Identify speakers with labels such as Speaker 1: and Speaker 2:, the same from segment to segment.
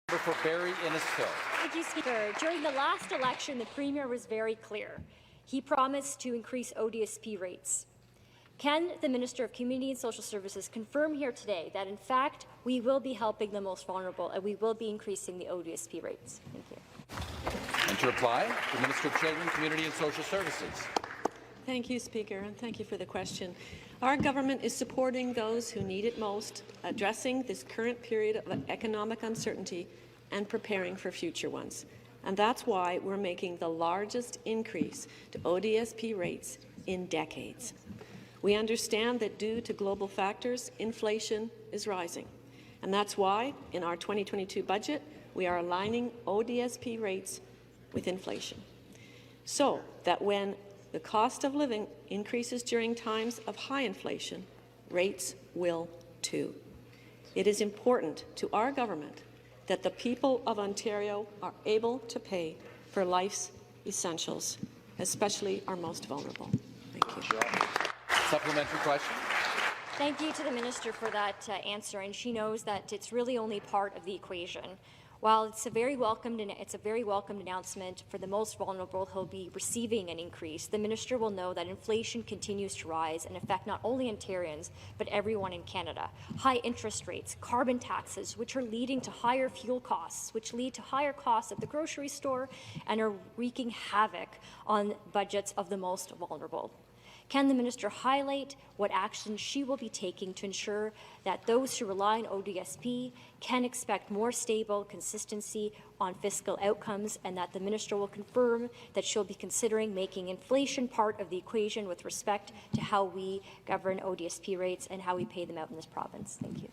Speaker 1: For Barrie Innisfil.
Speaker 2: Thank you, Speaker. During the last election, the Premier was very clear. He promised to increase ODSP rates. Can the Minister of Community and Social Services confirm here today that, in fact, we will be helping the most vulnerable and we will be increasing the ODSP rates? Thank you.
Speaker 1: And to reply, the Minister of Children, Community and Social Services.
Speaker 3: Thank you, Speaker, and thank you for the question. Our government is supporting those who need it most, addressing this current period of economic uncertainty and preparing for future ones. And that's why we're making the largest increase to ODSP rates in decades. We understand that due to global factors, inflation is rising. And that's why, in our 2022 budget, we are aligning ODSP rates with inflation, so that when the cost of living increases during times of high inflation, rates will too. It is important to our government that the people of Ontario are able to pay for life's essentials, especially our most vulnerable. Thank you.
Speaker 1: Supplementary question.
Speaker 2: Thank you to the Minister for that answer, and she knows that it's really only part of the equation. While it's a very welcomed announcement for the most vulnerable who'll be receiving an increase, the Minister will know that inflation continues to rise and affect not only Ontarians, but everyone in Canada. High interest rates, carbon taxes, which are leading to higher fuel costs, which lead to higher costs at the grocery store and are wreaking havoc on budgets of the most vulnerable. Can the Minister highlight what actions she will be taking to ensure that those who rely on ODSP can expect more stable consistency on fiscal outcomes, and that the Minister will confirm that she'll be considering making inflation part of the equation with respect to how we govern ODSP rates and how we pay them out in this province? Thank you.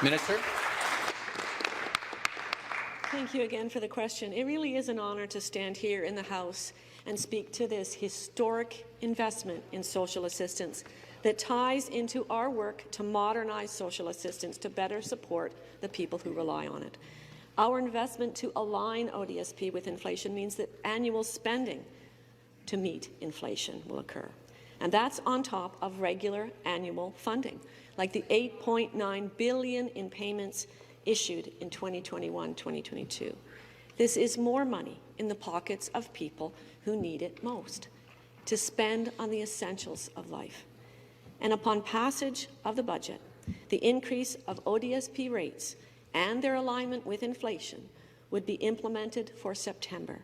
Speaker 1: Minister.
Speaker 3: Thank you again for the question. It really is an honour to stand here in the House and speak to this historic investment in social assistance that ties into our work to modernize social assistance to better support the people who rely on it. Our investment to align ODSP with inflation means that annual spending to meet inflation will occur. And that's on top of regular annual funding, like the $8.9 billion in payments issued in 2021-2022. This is more money in the pockets of people who need it most, to spend on the essentials of life. And upon passage of the budget, the increase of ODSP rates and their alignment with inflation would be implemented for September,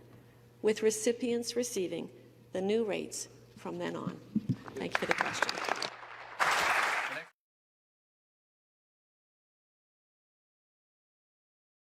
Speaker 3: with recipients receiving the new rates from then on. Thank you for the question.